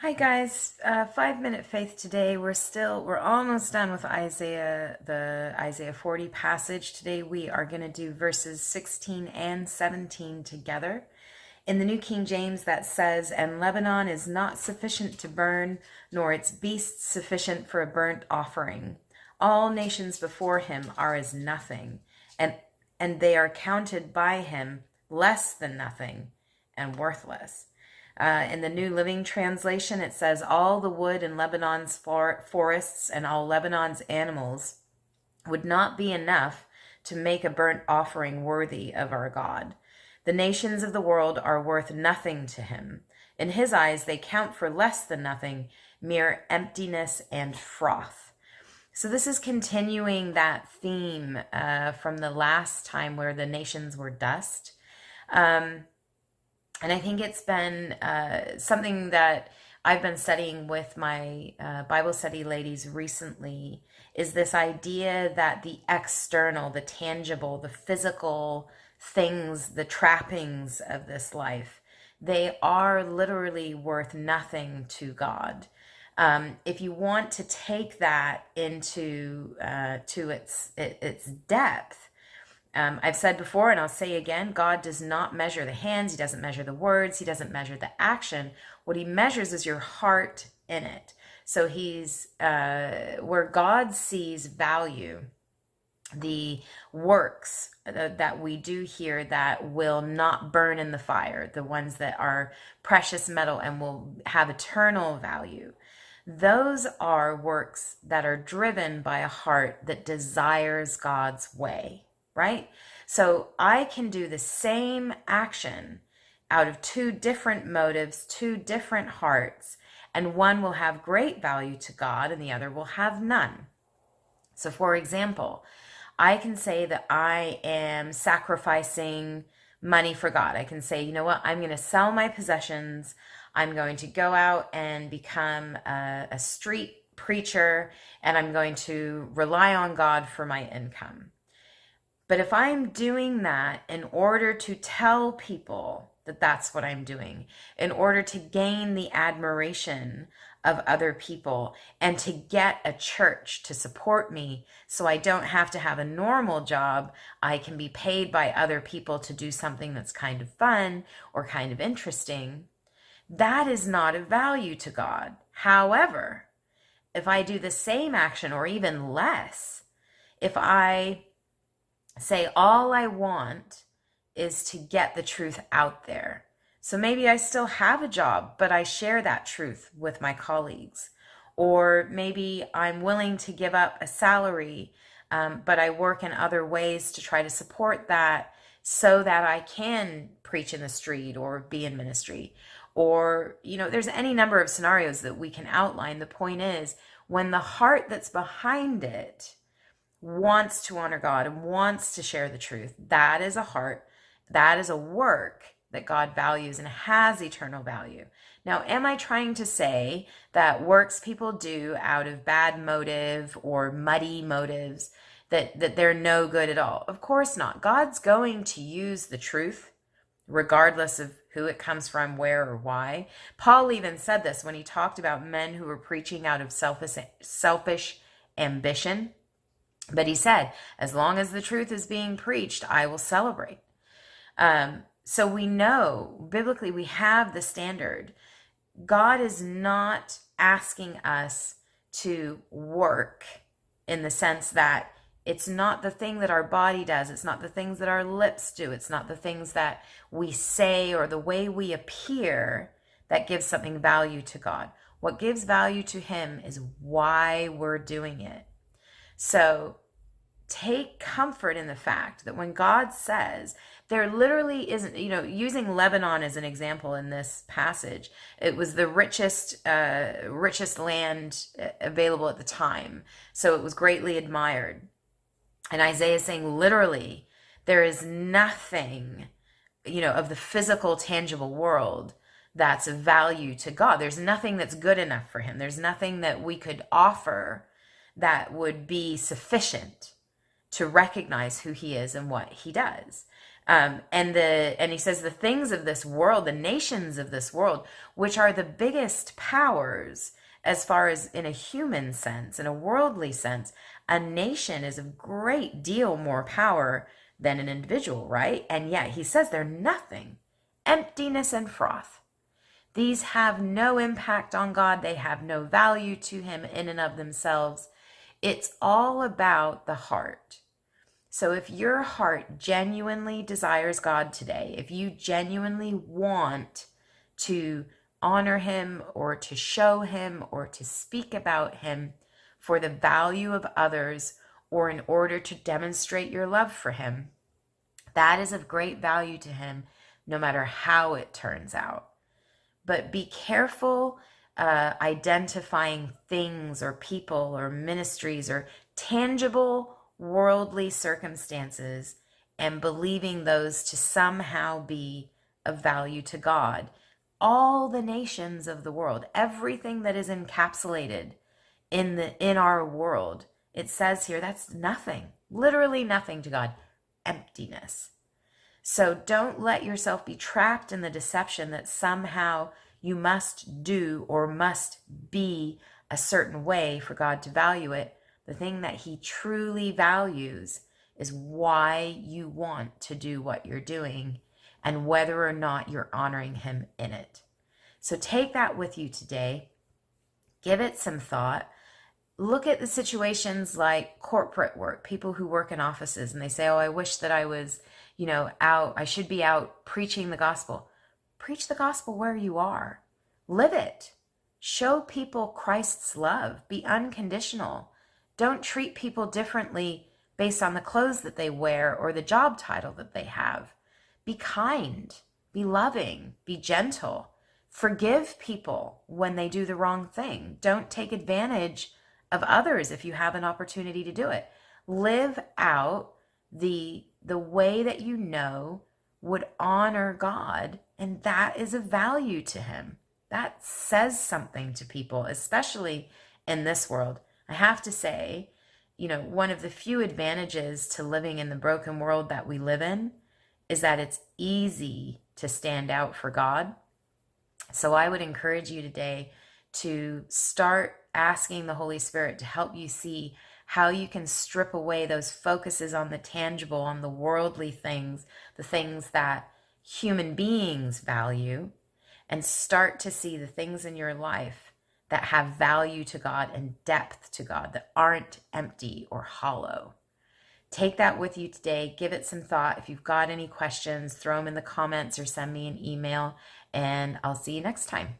Hi guys, 5 Minute Faith today. We're almost done with Isaiah, the Isaiah 40 passage. Today we are going to do verses 16 and 17 together. In the New King James that says, "And Lebanon is not sufficient to burn, nor its beasts sufficient for a burnt offering. All nations before him are as nothing, and they are counted by him less than nothing and worthless." In the New Living Translation, it says, "All the wood in Lebanon's forests and all Lebanon's animals would not be enough to make a burnt offering worthy of our God. The nations of the world are worth nothing to him. In his eyes, they count for less than nothing, mere emptiness and froth." So this is continuing that theme from the last time where the nations were dust. And I think it's been something that I've been studying with my Bible study ladies recently, is this idea that the external, the tangible, the physical things, the trappings of this life, they are literally worth nothing to God. If you want to take that into to its depth, I've said before, and I'll say again, God does not measure the hands. He doesn't measure the words. He doesn't measure the action. What he measures is your heart in it. So he's where God sees value, the works that we do here that will not burn in the fire, the ones that are precious metal and will have eternal value. Those are works that are driven by a heart that desires God's way. Right? So I can do the same action out of two different motives, two different hearts, and one will have great value to God and the other will have none. So for example, I can say that I am sacrificing money for God. I can say, you know what, I'm going to sell my possessions. I'm going to go out and become a street preacher, and I'm going to rely on God for my income. But if I'm doing that in order to tell people that that's what I'm doing, in order to gain the admiration of other people and to get a church to support me so I don't have to have a normal job, I can be paid by other people to do something that's kind of fun or kind of interesting, that is not of value to God. However, if I do the same action or even less, if I say all I want is to get the truth out there. So maybe I still have a job, but I share that truth with my colleagues. Or maybe I'm willing to give up a salary, but I work in other ways to try to support that so that I can preach in the street or be in ministry. Or, there's any number of scenarios that we can outline. The point is, when the heart that's behind it wants to honor God and wants to share the truth, that is a heart, that is a work that God values and has eternal value. Now, am I trying to say that works people do out of bad motive or muddy motives, that they're no good at all? Of course not. God's going to use the truth regardless of who it comes from, where, or why. Paul even said this when he talked about men who were preaching out of selfish ambition. But he said, as long as the truth is being preached, I will celebrate. So we know, biblically, we have the standard. God is not asking us to work in the sense that it's not the thing that our body does. It's not the things that our lips do. It's not the things that we say or the way we appear that gives something value to God. What gives value to him is why we're doing it. So take comfort in the fact that when God says, there literally isn't, using Lebanon as an example in this passage, it was the richest land available at the time. So it was greatly admired. And Isaiah is saying literally, there is nothing, of the physical, tangible world that's of value to God. There's nothing that's good enough for him. There's nothing that we could offer that would be sufficient to recognize who he is and what he does. And he says the things of this world, the nations of this world, which are the biggest powers as far as in a human sense, in a worldly sense, a nation is a great deal more power than an individual, right? And yet he says they're nothing, emptiness and froth. These have no impact on God. They have no value to him in and of themselves. It's all about the heart. So if your heart genuinely desires God today, if you genuinely want to honor him or to show him or to speak about him for the value of others or in order to demonstrate your love for him, that is of great value to him no matter how it turns out. But be careful identifying things or people or ministries or tangible worldly circumstances and believing those to somehow be of value to God. All the nations of the world, everything that is encapsulated in our world, it says here that's nothing, literally nothing to God, emptiness. So don't let yourself be trapped in the deception that somehow you must do or must be a certain way for God to value it. The thing that he truly values is why you want to do what you're doing and whether or not you're honoring him in it. So take that with you today. Give it some thought. Look at the situations like corporate work, people who work in offices and they say, oh, I wish that I was, out, I should be out preaching the gospel. Preach the gospel where you are. Live it. Show people Christ's love. Be unconditional. Don't treat people differently based on the clothes that they wear or the job title that they have. Be kind. Be loving. Be gentle. Forgive people when they do the wrong thing. Don't take advantage of others if you have an opportunity to do it. Live out the way that you know would honor God, and that is of value to him. That says something to people, especially in this world. I have to say, one of the few advantages to living in the broken world that we live in is that it's easy to stand out for God. So I would encourage you today to start asking the Holy Spirit to help you see how you can strip away those focuses on the tangible, on the worldly things, the things that human beings value, and start to see the things in your life that have value to God and depth to God, that aren't empty or hollow. Take that with you today. Give it some thought. If you've got any questions, throw them in the comments or send me an email, and I'll see you next time.